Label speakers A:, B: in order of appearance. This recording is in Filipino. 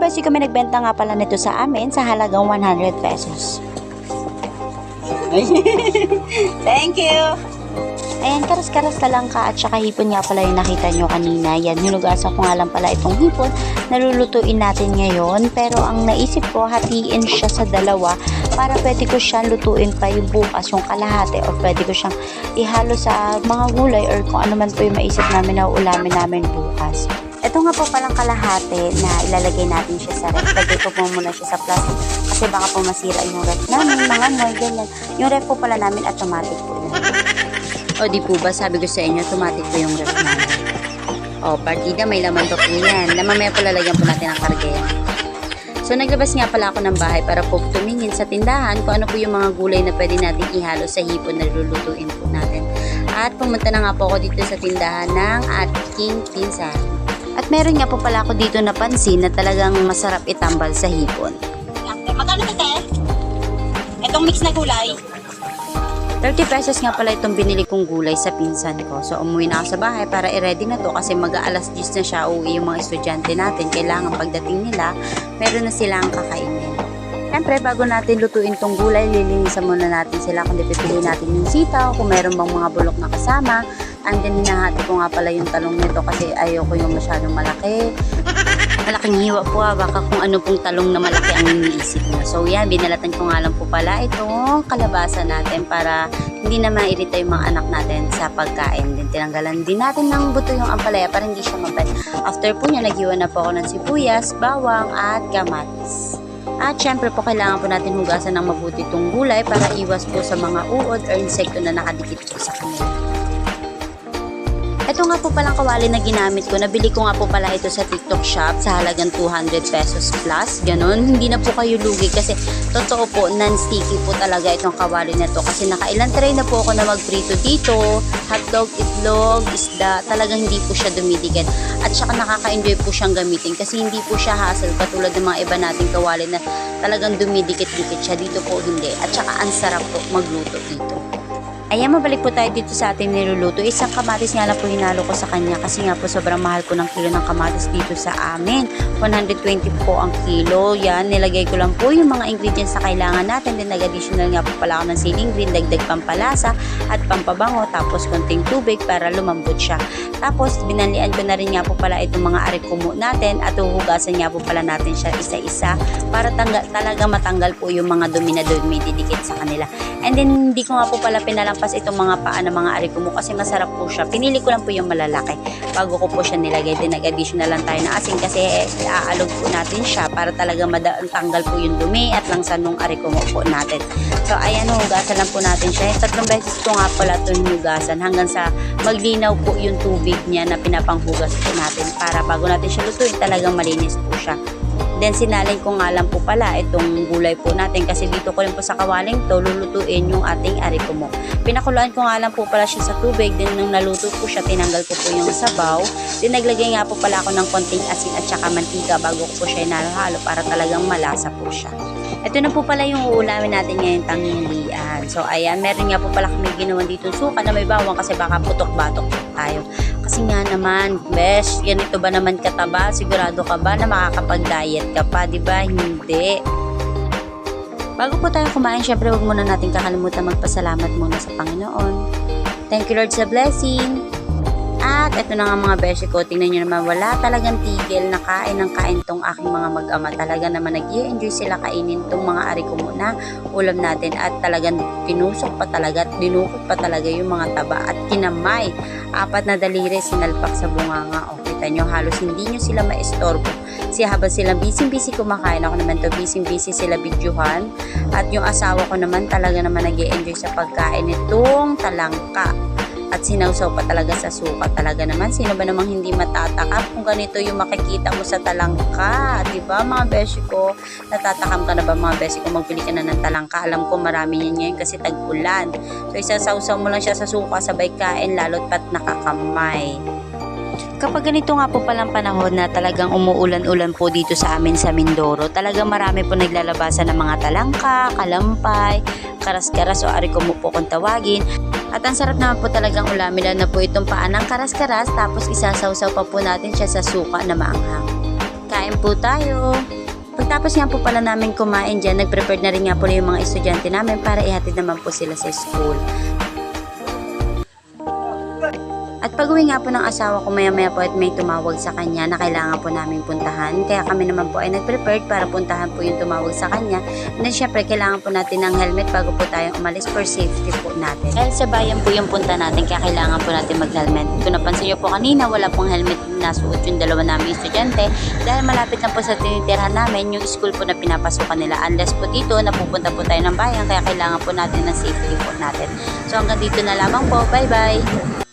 A: beses kami nagbenta nga pala nito sa amin sa halagang 100 pesos.
B: Thank you.
A: Ayan, karas-karas talangka at saka hipon nga pala yung nakita nyo kanina. Yan, hinugasan ko nga lang pala itong hipon. Nalulutuin natin ngayon. Pero ang naisip ko, hatiin siya sa dalawa para pwede ko siyang lutuin pa yung bukas, yung kalahati. O pwede ko siyang ihalo sa mga gulay or kung ano man po yung maisip namin na ulamin namin bukas. Ito nga po palang kalahati na ilalagay natin siya sa ref. Lagay ko po muna siya sa plastic kasi baka po masira yung ref namin, mga moy, ganyan. Yung ref po pala namin automatic po yun. O di po ba, sabi ko sa inyo, automatic po yung ref namin. O, partida, may laman pa po yan. Na mamaya po lalagyan po natin ang karga yan. So, naglabas nga pala ako ng bahay para po tumingin sa tindahan kung ano po yung mga gulay na pwede natin ihalo sa hipon na lulutuin po natin. At pumunta na nga po ako dito sa tindahan ng aking pinsan. At meron nga po pala ako dito napansin na talagang masarap itambal sa hipon.
B: Magkano ito, te? Itong mix na gulay.
A: 30 pesos nga pala itong binili kong gulay sa pinsan ko. So, umuwi na ako sa bahay para i-ready na to kasi mag-aalas 10 na siya, uuwi yung mga estudyante natin. Kailangan pagdating nila, meron na silang kakainin. Siyempre, bago natin lutuin tong gulay, lilinisan muna natin sila kung pipili natin yung sitaw, kung meron bang mga bulok na kasama. And then, hinahati ko nga pala yung talong nito kasi ayoko yung masyadong malaki. Malaking hiwa po baka kung ano pong talong na malaki ang iniisip mo. So yan, binalatan ko nga lang po pala itong kalabasa natin para hindi na mairita yung mga anak natin sa pagkain. Then tinanggalan din natin ng buto yung ampalaya para hindi siya mabad. After po niya, naghiwa na po ako ng sibuyas, bawang at kamatis. At syempre po kailangan po natin hugasan ng mabuti itong gulay para iwas po sa mga uod or insekto na nakadikit po sa kanila. Ito nga po palang kawali na ginamit ko. Nabili ko nga po pala ito sa TikTok shop sa halagang 200 pesos plus. Ganon. Hindi na po kayo lugi kasi totoo po, non-sticky po talaga itong kawali na to. Kasi nakailan try na po ako na magprito dito. Hotdog, itlog, isda. Talagang hindi po siya dumidikit. At saka nakaka-enjoy po siyang gamitin kasi hindi po siya hassle katulad ng mga iba nating kawali na talagang dumidikit-dikit siya. Dito po hindi. At saka ang sarap po magluto dito. Ayan, mabalik po tayo dito sa ating niluluto. Isang kamatis nga lang po hinalo ko sa kanya kasi nga po sobrang mahal po ng kilo ng kamatis dito sa amin. 120 po ang kilo. Yan, nilagay ko lang po yung mga ingredients na kailangan natin. Then nag-additional nga po pala ako ng siling green, dagdag pampalasa at pampabango. Tapos konting tubig para lumambot siya. Tapos binalian ko na rin nga po pala itong mga arikumo natin at uhugasan nga po pala natin siya isa-isa para talaga matanggal po yung mga dumi na dumidikit sa kanila. And then hindi ko nga po pala pinalampas itong mga paa ng mga arikumo kasi masarap po siya. Pinili ko lang po yung malalaki bago ko po siya nilagay. Then nag-additional lang tayo ng asin kasi aalog po natin siya para talaga matanggal po yung dumi at langsan ng arikumo po natin. So ayan, hugasan lang po natin siya. 3 beses ko nga pala ito hinugasan hanggang sa maglinaw po yung tubig niya na pinapanghugas po natin para bago natin siya lutuin talagang malinis po siya. Then sinalin ko nga lang po pala itong gulay po natin kasi dito ko rin po sa kawaling to lulutuin yung ating arikumo. Pinakuluan ko nga lang po pala siya sa tubig. Then nung naluto po siya, tinanggal ko po yung sabaw. Then naglagay nga po pala ako ng konting asin at saka mantika bago ko po siya inahalo para talagang malasa po siya. Ito na po pala yung uulamin natin ngayon tanghalian. So ayan, meron nga po pala kami ginawa dito suka na may bawang kasi baka putok-batok tayo. Kasi nga naman, besh, ganito ba naman kataba? Sigurado ka ba na makakapag-diet ka pa, di ba? Hindi. Bago po tayo kumain, syempre huwag muna natin kakalimutan magpasalamat muna sa Panginoon. Thank you Lord sa blessing. At ito na nga mga beshi ko, tingnan nyo naman, wala talagang tigil na kain ng kain tong aking mga mag-ama. Talaga naman nag-i-enjoy sila kainin tong mga arikumo na ulam natin at talagang tinusok pa talaga at dinukot pa talaga yung mga taba at kinamay. 4 na daliri sinalpak sa bunganga. O kita nyo, halos hindi nyo sila maestorbo. Kasi habang sila busy-busy kumakain, ako naman to busy-busy sila bidyuhan. At yung asawa ko naman talaga naman nag-i-enjoy sa pagkain nitong talangka. At sinawsaw pa talaga sa suka. Talaga naman, sino ba namang hindi matatakam kung ganito yung makikita mo sa talangka? Diba mga beshi ko? Natatakam ka na ba mga beshi ko? Magpili ka na ng talangka. Alam ko marami yan ngayon kasi tag-ulan. So isasawsaw mo lang siya sa suka, sabay kain, lalo't pat nakakamay. Kapag ganito nga po palang panahon na talagang umuulan-ulan po dito sa amin sa Mindoro, talagang marami po naglalabasan ng mga talangka, kalampay, karas-karas o arikumo po kung tawagin. At ang sarap naman po talagang ulamin na po itong paa ng karas-karas tapos isasawsaw pa po natin siya sa suka na maanghang. Kain kain po tayo. Pagtapos nga po pala namin kumain dyan, nag-prepare na rin nga po yung mga estudyante namin para ihatid naman po sila sa school. At pag-uwi nga po ng asawa ko maya-maya po at may tumawag sa kanya na kailangan po namin puntahan. Kaya kami naman po ay nag-prepared para puntahan po yung tumawag sa kanya. And then syempre kailangan po natin ng helmet bago po tayong umalis for safety po natin. Dahil sa bayan po yung punta natin kaya kailangan po natin mag-helmet. Kung napansin nyo po kanina wala pong helmet na nasuot yung dalawa namin estudyante. Dahil malapit lang po sa tinitirhan namin yung school po na pinapasukan nila. Unless po dito napupunta po tayo ng bayan kaya kailangan po natin ng safety po natin. So hanggang dito na lamang po. Bye bye!